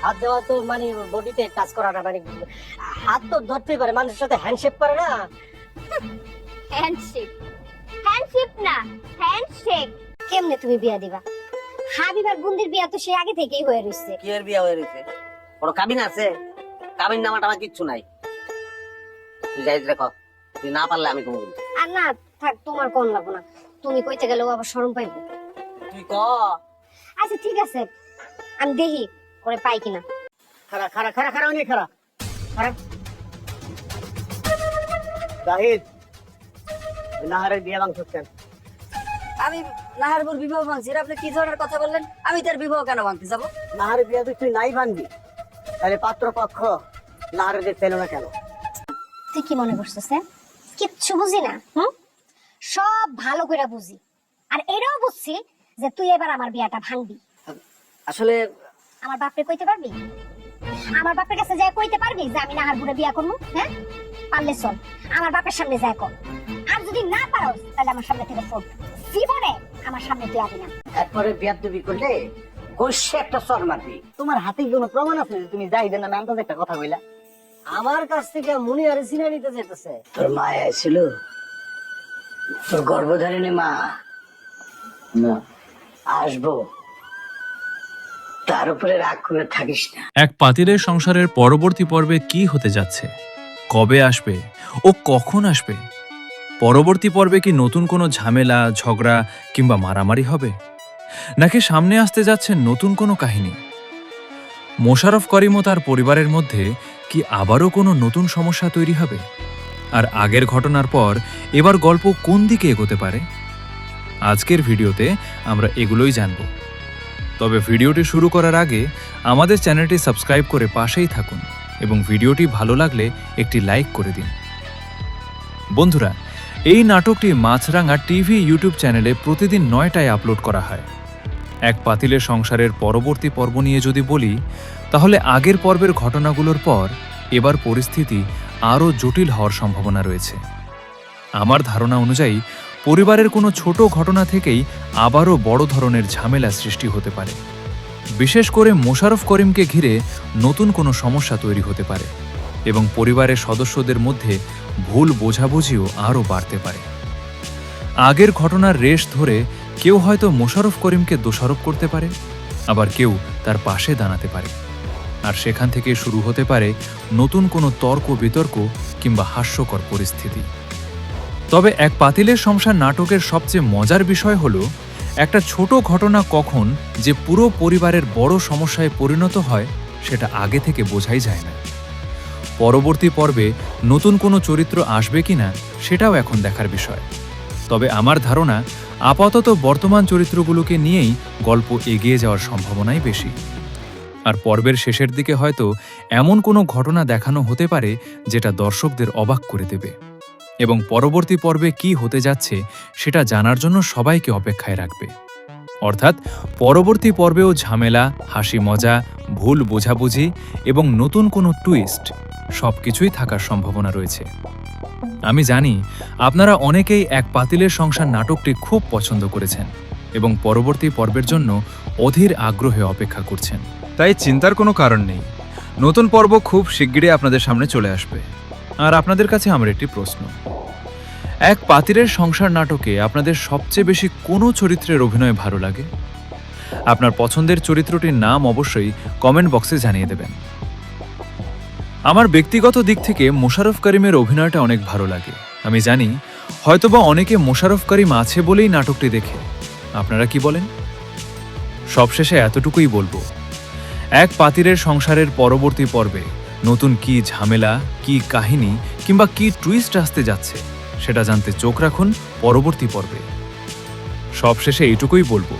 হাত দেওয়া তো মানে বডিতে টাচ করাটা, মানে হাত তো ধরতেই পারে, মানুষের সাথে হ্যান্ডশেক করে না। হ্যান্ডশেক হ্যান্ডশেক না, হ্যান্ডশেক। কেমনে তুমি বিয়া দিবা? হাবিবার বুন্দির বিয়া তো সে আগে থেকেই হয়ে রইছে। কি এর বিয়া হয়ে রইছে? বড় কাবিন আছে? কাবিন নামাটা আমার কিচ্ছু নাই। তুই যাই দেখো, তুই না পারলে আমি কম বলবো। আর না থাক, তোমার কোন লাগবো না, তুমি কইতে গেলেও আবার শরম পাইবো। তুই ক। আচ্ছা ঠিক আছে, আমি দেখি করে পাই কিনা। খারা খারা খারা খারা অনেক খারা খারা। জাহিদ, নাহারের বিয়ে ভাঙছেন। আমি নাহারপুর বিবাহ ভাঙছি, আপনি কি ধরনের কথা বললেন? আমি তার বিবাহ কেন ভাঙতে যাবো? নাহারের বিয়ে তুই নাই ভাঙবি, তাহলে পাত্র পক্ষ নাহারের যে পেল না কেন? তুই কি মনে করছিস? কিচ্ছু বুঝি না, সব ভালো করে বুঝি। আর এটাও বুঝছি যে তুই এবার আমার বিয়াটা ভাঙবি। আসলে আমার বাপরে কইতে পারবি? আমার বাপের কাছে যায় কইতে পারবি যে আমি নাহারপুরে বিয়া করবো? হ্যাঁ, পারলে চল আমার বাপের সামনে যায় কর। আর যদি না পারো তাহলে আমার সামনে থেকে ফোট, জীবনে আমার সামনে তুই আবি না। একবারে বিয়া তুমি করলে গোষ্ঠে একটা সর মারবি। তোমার হাতে কোনো প্রমাণ আছে যে তুমি জাহিদের নামে আন্দাজ একটা কথা কইলা? আমার কাছ থেকে মুনি আর সিনা নিতে যেতেছে। তোর মা ছিল, তোর গর্ভধারিণী মা না আসবো, তার উপরে রাগ করে থাকিস না। এক পাতিলের সংসারের পরবর্তী পর্বে কি হতে যাচ্ছে, কবে আসবে ও কখন আসবে? পরবর্তী পর্বে কি নতুন কোনো ঝামেলা, ঝগড়া কিংবা মারামারি হবে, নাকি সামনে আসতে যাচ্ছে নতুন কোনো কাহিনী? মোশাররফ করিম ও তার পরিবারের মধ্যে কি আবারও কোনো নতুন সমস্যা তৈরি হবে? আর আগের ঘটনার পর এবার গল্প কোন দিকে এগোতে পারে? আজকের ভিডিওতে আমরা এগুলোই জানব। তবে ভিডিওটি শুরু করার আগে আমাদের চ্যানেলটি সাবস্ক্রাইব করে পাশেই থাকুন এবং ভিডিওটি ভালো লাগলে একটি লাইক করে দিন। বন্ধুরা, এই নাটকটি মাছরাঙা টিভি ইউটিউব চ্যানেলে প্রতিদিন 9টায় আপলোড করা হয়। এক পাতিলের সংসারের পরবর্তী পর্ব নিয়ে যদি বলি, তাহলে আগের পর্বের ঘটনাগুলোর পর এবার পরিস্থিতি আরও জটিল হওয়ার সম্ভাবনা রয়েছে। আমার ধারণা অনুযায়ী পরিবারের কোনো ছোট ঘটনা থেকেই আবারও বড় ধরনের ঝামেলা সৃষ্টি হতে পারে। বিশেষ করে মোশাররফ করিমকে ঘিরে নতুন কোনো সমস্যা তৈরি হতে পারে এবং পরিবারের সদস্যদের মধ্যে ভুল বোঝাবুঝিও আরও বাড়তে পারে। আগের ঘটনার রেশ ধরে কেউ হয়তো মোশাররফ করিমকে দোষারোপ করতে পারে, আবার কেউ তার পাশে দাঁড়াতে পারে। আর সেখান থেকে শুরু হতে পারে নতুন কোনো তর্ক বিতর্ক কিংবা হাস্যকর পরিস্থিতি। তবে এক পাতিলের সংসার নাটকের সবচেয়ে মজার বিষয় হলো, একটা ছোট ঘটনা কখন যে পুরো পরিবারের বড় সমস্যায় পরিণত হয় সেটা আগে থেকে বোঝাই যায় না। পরবর্তী পর্বে নতুন কোনো চরিত্র আসবে কিনা সেটাও এখন দেখার বিষয়। তবে আমার ধারণা আপাতত বর্তমান চরিত্রগুলোকে নিয়েই গল্প এগিয়ে যাওয়ার সম্ভাবনাই বেশি। আর পর্বের শেষের দিকে হয়তো এমন কোনো ঘটনা দেখানো হতে পারে যেটা দর্শকদের অবাক করে দেবে, এবং পরবর্তী পর্বে কি হতে যাচ্ছে সেটা জানার জন্য সবাইকে অপেক্ষায় রাখবে। অর্থাৎ পরবর্তী পর্বেও ঝামেলা, হাসি মজা, ভুল বোঝাবুঝি এবং নতুন কোনো টুইস্ট সবকিছুই থাকার সম্ভাবনা রয়েছে। আমি জানি আপনারা অনেকেই এক পাতিলের সংসার নাটকটি খুব পছন্দ করেছেন এবং পরবর্তী পর্বের জন্য অধীর আগ্রহে অপেক্ষা করছেন। তাই চিন্তার কোনো কারণ নেই, নতুন পর্ব খুব শিগগিরই আপনাদের সামনে চলে আসবে। আর আপনাদের কাছে আমার একটি প্রশ্ন, এক পাতিলের সংসার নাটকে আপনাদের সবচেয়ে বেশি কোনো চরিত্রের অভিনয় ভালো লাগে? আপনার পছন্দের চরিত্রটির নাম অবশ্যই কমেন্ট বক্সে জানিয়ে দেবেন। আমার ব্যক্তিগত দিক থেকে মোশাররফ করিমের অভিনয়টা অনেক ভালো লাগে। আমি জানি হয়তোবা অনেকে মোশাররফ করিম আছে বলেই নাটকটি দেখে। আপনারা কি বলেন? সবশেষে এতটুকুই বলবো, এক পাতিলের সংসারের পরবর্তী পর্বে নতুন কি ঝামেলা, কি কাহিনী কিংবা কি টুইস্ট আসতে যাচ্ছে সেটা জানতে চোখ রাখুন পরবর্তী পর্বে। সবশেষে এইটুকুই বলবো,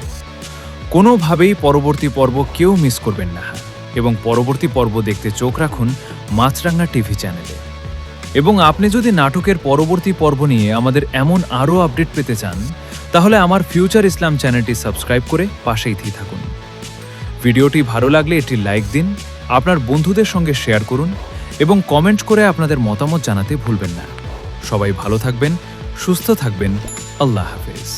কোনোভাবেই পরবর্তী পর্ব কেউ মিস করবেন না এবং পরবর্তী পর্ব দেখতে চোখ রাখুন মাছরাঙা টিভি চ্যানেলে। এবং আপনি যদি নাটকের পরবর্তী পর্ব নিয়ে আমাদের এমন আরও আপডেট পেতে চান, তাহলে আমার ফিউচার ইসলাম চ্যানেলটি সাবস্ক্রাইব করে পাশেই থাকুন। ভিডিওটি ভালো লাগলে একটি লাইক দিন, আপনার বন্ধুদের সঙ্গে শেয়ার করুন এবং কমেন্ট করে আপনাদের মতামত জানাতে ভুলবেন না। সবাই ভালো থাকবেন, সুস্থ থাকবেন। আল্লাহ হাফেজ।